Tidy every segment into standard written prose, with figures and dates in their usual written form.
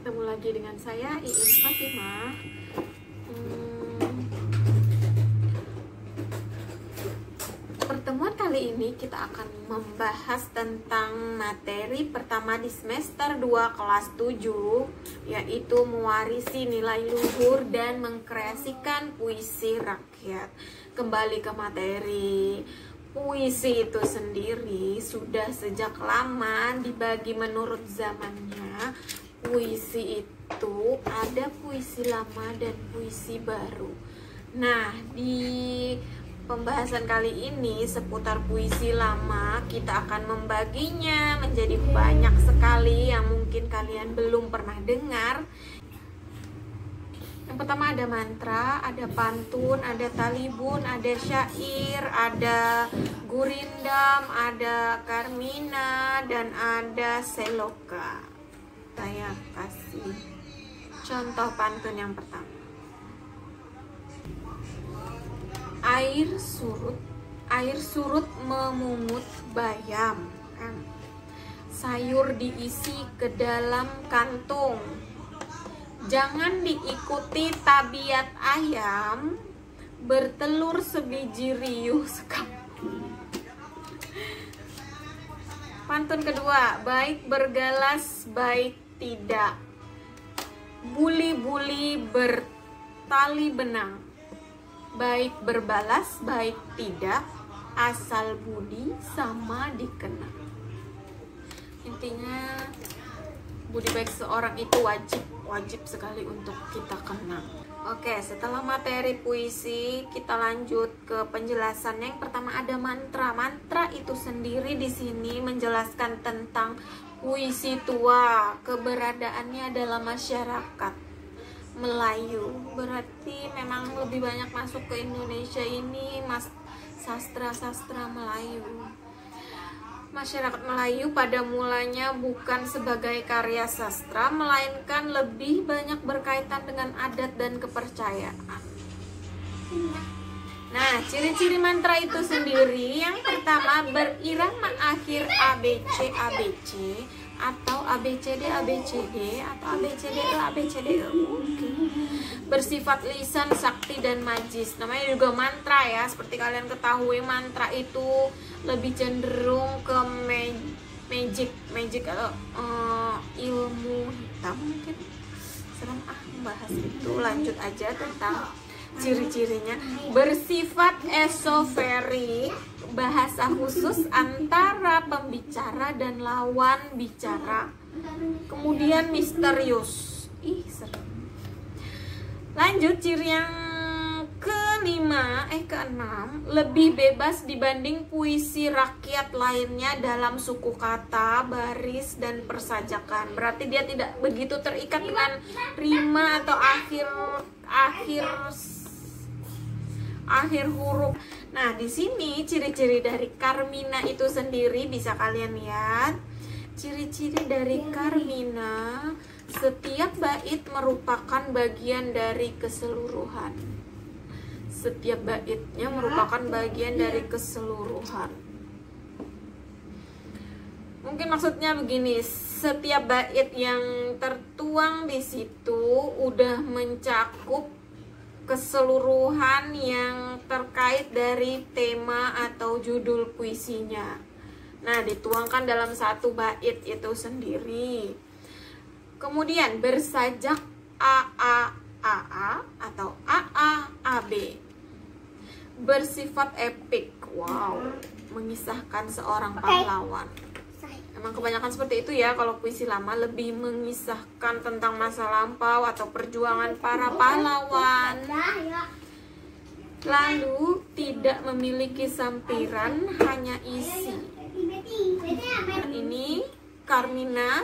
Ketemu lagi dengan saya Iin Fatimah. Pertemuan kali ini kita akan membahas tentang materi pertama di semester 2 kelas 7, yaitu mewarisi nilai luhur dan mengkreasikan puisi rakyat. Kembali ke materi. Puisi itu sendiri sudah sejak lama dibagi menurut zamannya. Puisi itu ada puisi lama dan puisi baru. Nah, di pembahasan kali ini seputar puisi lama, kita akan membaginya menjadi banyak sekali yang mungkin kalian belum pernah dengar. Yang pertama ada mantra, ada pantun, ada talibun, ada syair, ada gurindam, ada karmina, dan ada seloka. Saya kasih contoh pantun yang pertama. Air surut memungut bayam, sayur diisi ke dalam kantung. Jangan diikuti tabiat ayam, bertelur sebiji riuh sekampung. Pantun kedua, baik bergalas baik tidak, buli-buli bertali benang. Baik berbalas baik tidak, asal budi sama dikenang. Intinya budi baik seorang itu wajib sekali untuk kita kenang. Oke, setelah materi puisi, kita lanjut ke penjelasan. Yang pertama ada mantra. Mantra itu sendiri di sini menjelaskan tentang puisi tua, keberadaannya dalam masyarakat Melayu. Berarti memang lebih banyak masuk ke Indonesia ini sastra-sastra Melayu. Masyarakat Melayu pada mulanya bukan sebagai karya sastra, melainkan lebih banyak berkaitan dengan adat dan kepercayaan. Nah, ciri-ciri mantra itu sendiri, yang pertama berirama akhir ABC ABC atau ABCD ABCD atau ABCDE ABCDE. Bersifat lisan, sakti, dan majis. Namanya juga mantra ya. Seperti kalian ketahui, mantra itu lebih cenderung ke magic atau ilmu hitam mungkin. Serem membahas itu. Lanjut aja tentang ciri-cirinya. Bersifat esoterik, bahasa khusus antara pembicara dan lawan bicara. Kemudian misterius. Serem. Lanjut, ciri yang keenam, lebih bebas dibanding puisi rakyat lainnya dalam suku kata, baris, dan persajakan. Berarti dia tidak begitu terikat dengan rima atau akhir huruf. Nah, di sini ciri-ciri dari karmina itu sendiri bisa kalian lihat. Ciri-ciri dari karmina, setiap bait merupakan bagian dari keseluruhan. Setiap baitnya merupakan bagian dari keseluruhan. Mungkin maksudnya begini, setiap bait yang tertuang di situ udah mencakup keseluruhan yang terkait dari tema atau judul puisinya. Nah, dituangkan dalam satu bait itu sendiri. Kemudian bersajak AAAA atau AAAB. Bersifat epik. Wow, mengisahkan seorang pahlawan. Emang kebanyakan seperti itu ya, kalau puisi lama lebih mengisahkan tentang masa lampau atau perjuangan para pahlawan. Lalu tidak memiliki sampiran, hanya isi. Ini karmina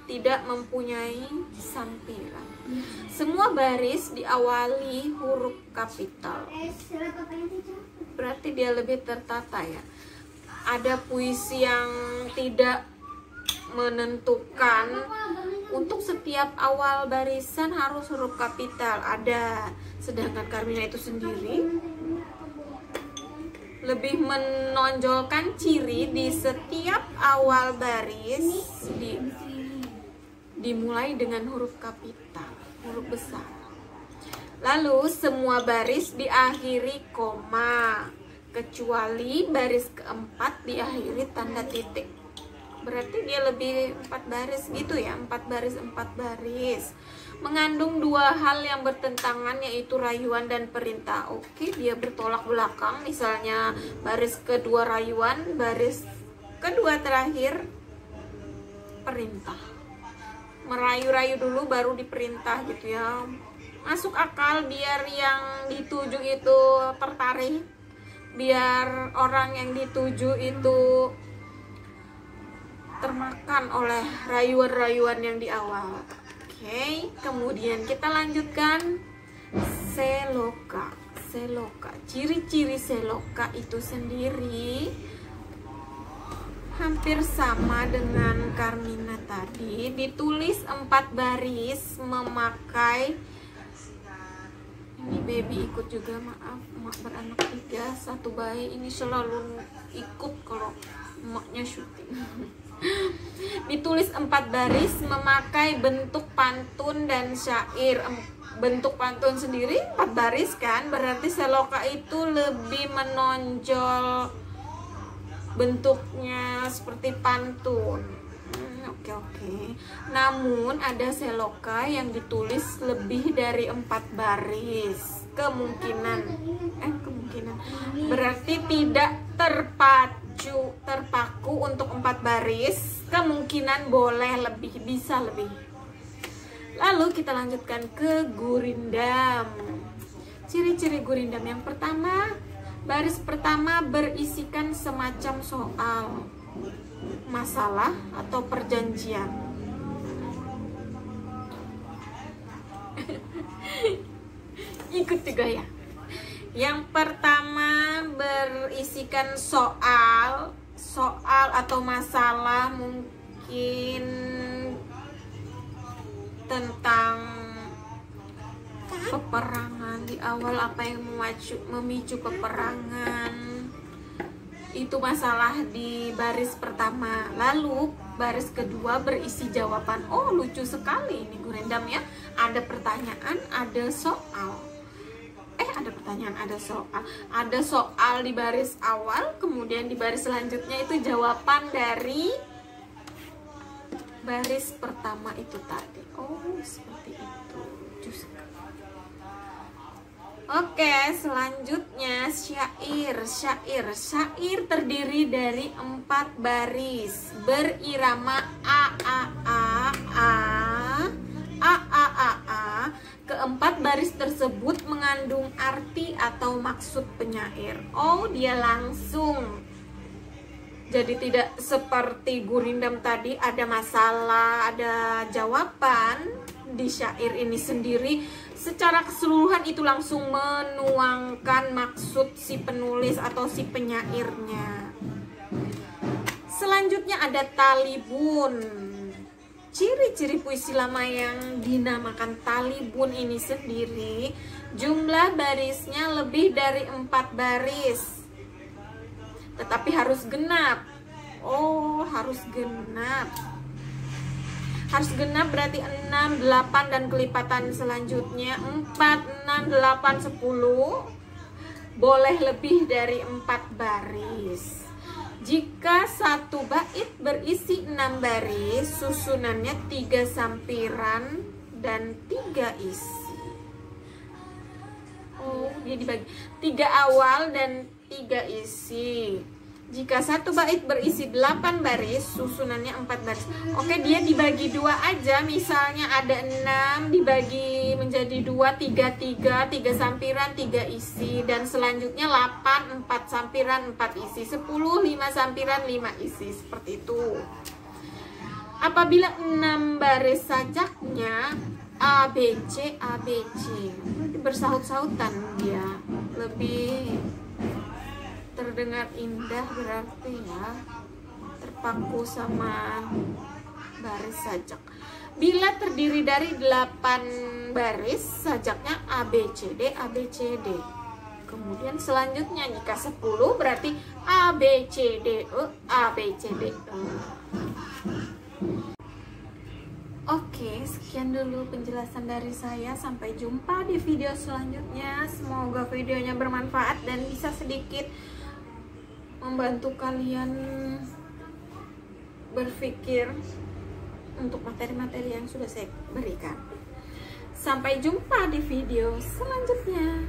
tidak mempunyai sampiran. Semua baris diawali huruf kapital. Berarti dia lebih tertata ya. Ada puisi yang tidak menentukan, untuk setiap awal barisan harus huruf kapital ada. Sedangkan karmina itu sendiri lebih menonjolkan ciri di setiap awal baris dimulai dengan huruf kapital, huruf besar. Lalu semua baris diakhiri koma, kecuali baris keempat diakhiri tanda titik. Berarti dia lebih 4 baris gitu ya, 4 baris. Mengandung dua hal yang bertentangan, yaitu rayuan dan perintah. Oke, dia bertolak belakang. Misalnya baris kedua rayuan, baris kedua terakhir perintah. Merayu-rayu dulu baru diperintah gitu ya. Masuk akal biar yang dituju itu tertarik, biar orang yang dituju itu termakan oleh rayuan-rayuan yang di awal. Oke, kemudian kita lanjutkan seloka. Ciri-ciri seloka itu sendiri hampir sama dengan Carmina tadi. Ditulis 4 baris, memakai, ini baby ikut juga, maaf, emak beranak 3, 1 bayi. Ini selalu ikut kalau emaknya syuting. Ditulis 4 baris, memakai bentuk pantun dan syair. Bentuk pantun sendiri 4 baris kan, berarti seloka itu lebih menonjol bentuknya seperti pantun. Oke. Namun ada seloka yang ditulis lebih dari 4 baris. Kemungkinan berarti tidak terpaku untuk 4 baris. Kemungkinan boleh lebih, bisa lebih. Lalu kita lanjutkan ke gurindam. Ciri-ciri gurindam yang pertama, baris pertama berisikan semacam soal, masalah atau perjanjian. Ikut juga ya. Yang pertama berisikan soal atau masalah, mungkin tentang peperangan di awal, apa yang memicu peperangan. Itu masalah di baris pertama. Lalu baris kedua berisi jawaban. Oh, lucu sekali ini gurindam ya. Ada pertanyaan, ada soal. Ada pertanyaan, ada soal. Ada soal di baris awal, kemudian di baris selanjutnya itu jawaban dari baris pertama itu tadi. Oh, seperti itu. Lucu sekali. Oke, selanjutnya syair. Syair terdiri dari 4 baris berirama a a a a a a a a. Keempat baris tersebut mengandung arti atau maksud penyair. Oh, dia langsung. Jadi tidak seperti gurindam tadi ada masalah, ada jawaban. Di syair ini sendiri secara keseluruhan itu langsung menuangkan maksud si penulis atau si penyairnya. Selanjutnya ada talibun. Ciri-ciri puisi lama yang dinamakan talibun ini sendiri, jumlah barisnya lebih dari 4 baris, tetapi harus genap. Oh, harus genap. Harus genap berarti 6, 8 dan kelipatan selanjutnya 4, 6, 8, 10. Boleh lebih dari 4 baris. Jika satu bait berisi 6 baris, susunannya 3 sampiran dan 3 isi. Oh, dia dibagi 3 awal dan 3 isi. Jika satu bait berisi 8 baris, susunannya 4 baris. Oke, dia dibagi 2 aja. Misalnya ada 6 dibagi menjadi 2, 3, 3, 3 sampiran, 3 isi. Dan selanjutnya 8, 4 sampiran, 4 isi. 10, 5 sampiran, 5 isi. Seperti itu. Apabila 6 baris sajaknya A, B, C, A, B, C, bersaut-sautan dia. Lebih terdengar indah berarti ya, terpaku sama baris sajak. Bila terdiri dari 8 baris, sajaknya A, B, C, D, A, B, C, D. Kemudian selanjutnya jika 10 berarti A, B, C, D, E, A, B, C, D, E. Oke. sekian dulu penjelasan dari saya. Sampai jumpa di video selanjutnya. Semoga videonya bermanfaat dan bisa sedikit membantu kalian berpikir untuk materi-materi yang sudah saya berikan. Sampai jumpa di video selanjutnya.